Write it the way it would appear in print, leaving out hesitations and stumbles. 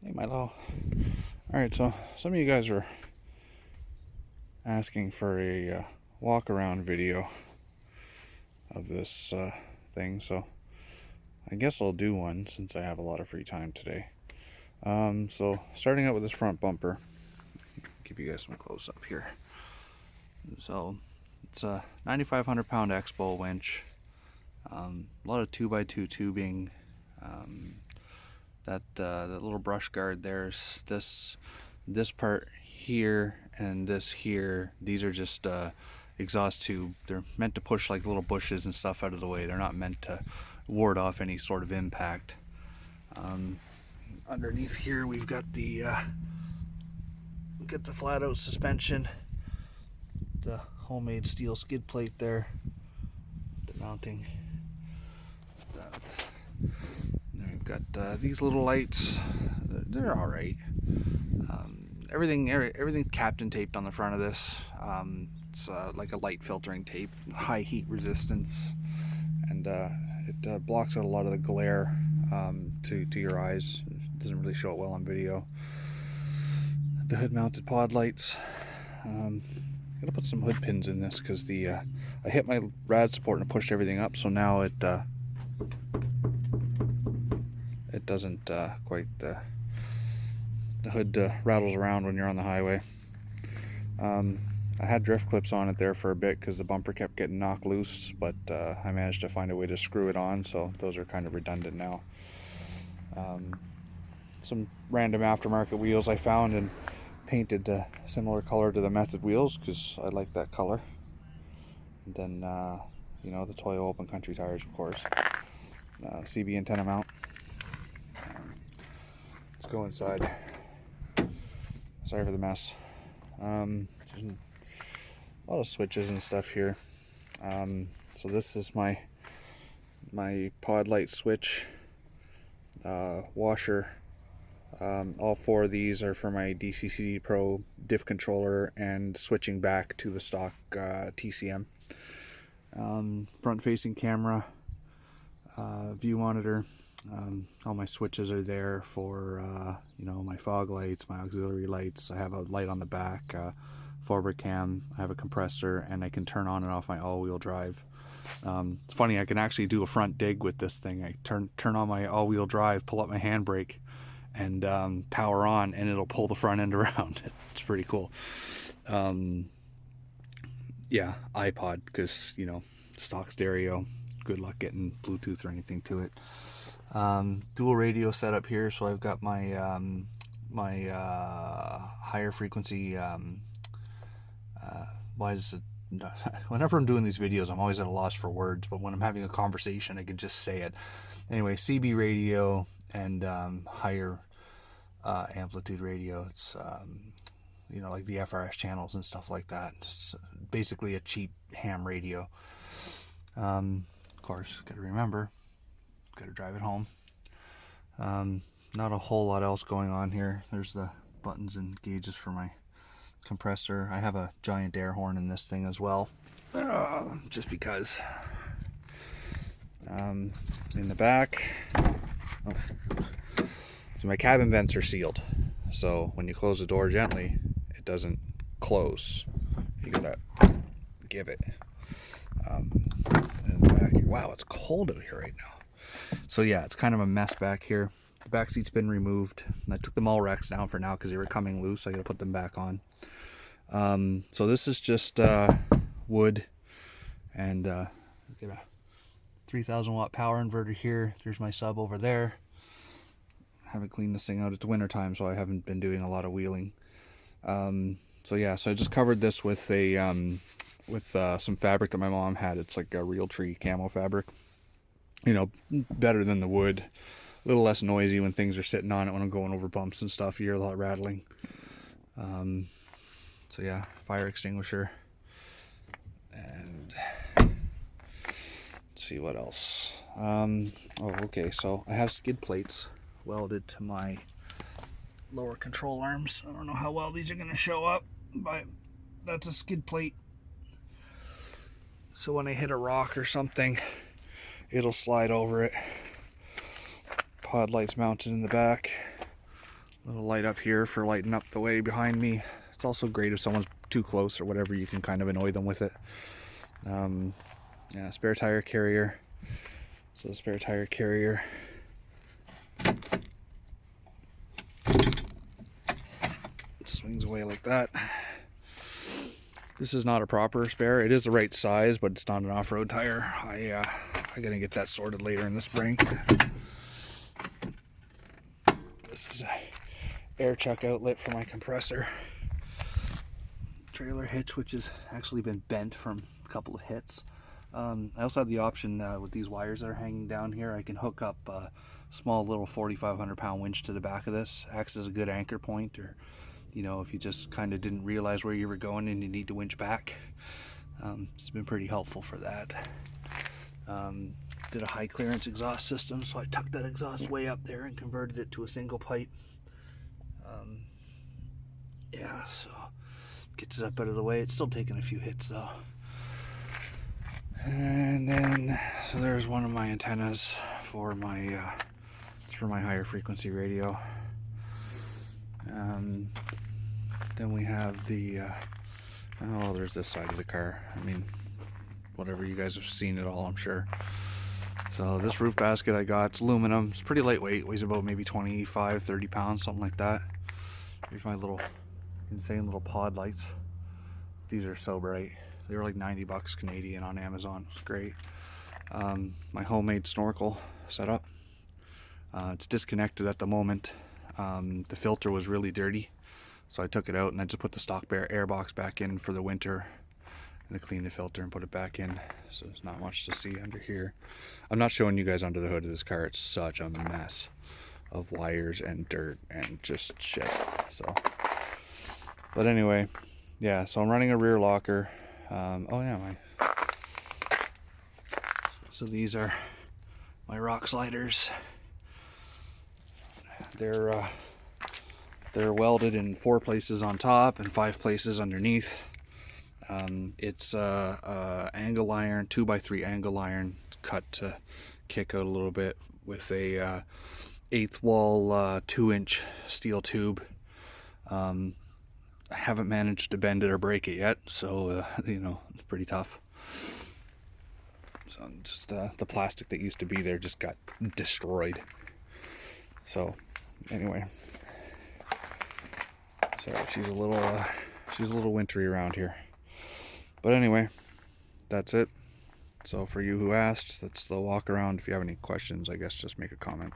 Hey Milo. Alright, so some of you guys are asking for a walk around video of this thing, so I guess I'll do one since I have a lot of free time today. So starting out with this front bumper, give you guys some close up here. So it's a 9,500 pound xbull winch, a lot of 2x2 tubing. That little brush guard there's this part here and this here. These are just exhaust tube. They're meant to push like little bushes and stuff out of the way. They're not meant to ward off any sort of impact. Underneath here we've got the flatout suspension, the homemade steel skid plate there, the mounting. We've got these little lights. They're all right. Everything's capped and taped on the front of this. It's like a light filtering tape, high heat resistance, and it blocks out a lot of the glare to your eyes. It doesn't really show it well on video. The hood mounted pod lights. I'm gonna put some hood pins in this because I hit my rad support and pushed everything up, so now it doesn't quite, the hood rattles around when you're on the highway. I had drift clips on it there for a bit because the bumper kept getting knocked loose, but I managed to find a way to screw it on, so those are kind of redundant now. Some random aftermarket wheels I found and painted a similar color to the Method wheels because I like that color. And then you know, the Toyo open country tires, of course. CB antenna mount. Let's go inside. Sorry for the mess. There's a lot of switches and stuff here. So this is my pod light switch, washer. All four of these are for my DCCDPRO diff controller and switching back to the stock TCM. Front facing camera, view monitor. All my switches are there for you know, my fog lights, my auxiliary lights. I have a light on the back, forward cam. I have a compressor, and I can turn on and off my all-wheel drive. It's funny, I can actually do a front dig with this thing. I turn on my all-wheel drive, pull up my handbrake, and power on, and it'll pull the front end around. It's pretty cool. Yeah, iPod, because, you know, stock stereo. Good luck getting Bluetooth or anything to it. Dual radio setup here, so I've got my my higher frequency. Why is it? Whenever I'm doing these videos, I'm always at a loss for words, but when I'm having a conversation, I can just say it. Anyway, CB radio and higher amplitude radio. It's you know, like the FRS channels and stuff like that. It's basically a cheap ham radio. Of course, got to remember, got to drive it home. Not a whole lot else going on here. There's the buttons and gauges for my compressor. I have a giant air horn in this thing as well, just because. In the back, so my cabin vents are sealed, so when you close the door gently, it doesn't close. You gotta give it. In the back, wow, it's cold out here right now. So yeah, it's kind of a mess back here. The back seat's been removed. I took the mall racks down for now because they were coming loose. I gotta put them back on. So this is just wood, and get a 3,000 watt power inverter here. There's my sub over there. Haven't cleaned this thing out. It's winter time, so I haven't been doing a lot of wheeling. So yeah, so I just covered this with a some fabric that my mom had. It's like a real tree camo fabric. You know, better than the wood. A little less noisy when things are sitting on it when I'm going over bumps and stuff. You hear a lot of rattling. So yeah, fire extinguisher. And let's see what else. Oh, okay, so I have skid plates welded to my lower control arms. I don't know how well these are going to show up, but that's a skid plate. So when I hit a rock or something, it'll slide over it. Pod lights mounted in the back. Little light up here for lighting up the way behind me. It's also great if someone's too close or whatever, you can kind of annoy them with it. Yeah, spare tire carrier. So the spare tire carrier. It swings away like that. This is not a proper spare. It is the right size, but it's not an off-road tire. I gotta get that sorted later in the spring. This is a air chuck outlet for my compressor. Trailer hitch, which has actually been bent from a couple of hits. I also have the option with these wires that are hanging down here, I can hook up a small little 4,500 pound winch to the back of this. Acts as a good anchor point, or you know, if you just kind of didn't realize where you were going and you need to winch back. It's been pretty helpful for that. Did a high clearance exhaust system, so I tucked that exhaust way up there and converted it to a single pipe. Yeah, so gets it up out of the way. It's still taking a few hits though. And then, so there's one of my antennas for my higher frequency radio. Then we have the, oh, there's this side of the car. I mean, whatever, you guys have seen it all, I'm sure. So this roof basket I got, it's aluminum. It's pretty lightweight, weighs about maybe 25, 30 pounds, something like that. Here's my little insane little pod lights. These are so bright. They were like 90 bucks Canadian on Amazon. It's great. My homemade snorkel setup. It's disconnected at the moment. The filter was really dirty, so I took it out and I just put the stock air box back in for the winter, and I cleaned the filter and put it back in. So there's not much to see under here. I'm not showing you guys under the hood of this car. It's such a mess of wires and dirt and just shit. So, but anyway, yeah. So I'm running a rear locker. Oh yeah, so these are my rock sliders. They're welded in 4 places on top and 5 places underneath. It's angle iron, 2x3 angle iron, cut to kick out a little bit with a 1/8 wall 2-inch steel tube. I haven't managed to bend it or break it yet, so you know, it's pretty tough. So just the plastic that used to be there just got destroyed. So anyway, so she's a little wintry around here. But anyway, that's it. So for you who asked, that's the walk around. If you have any questions, I guess just make a comment.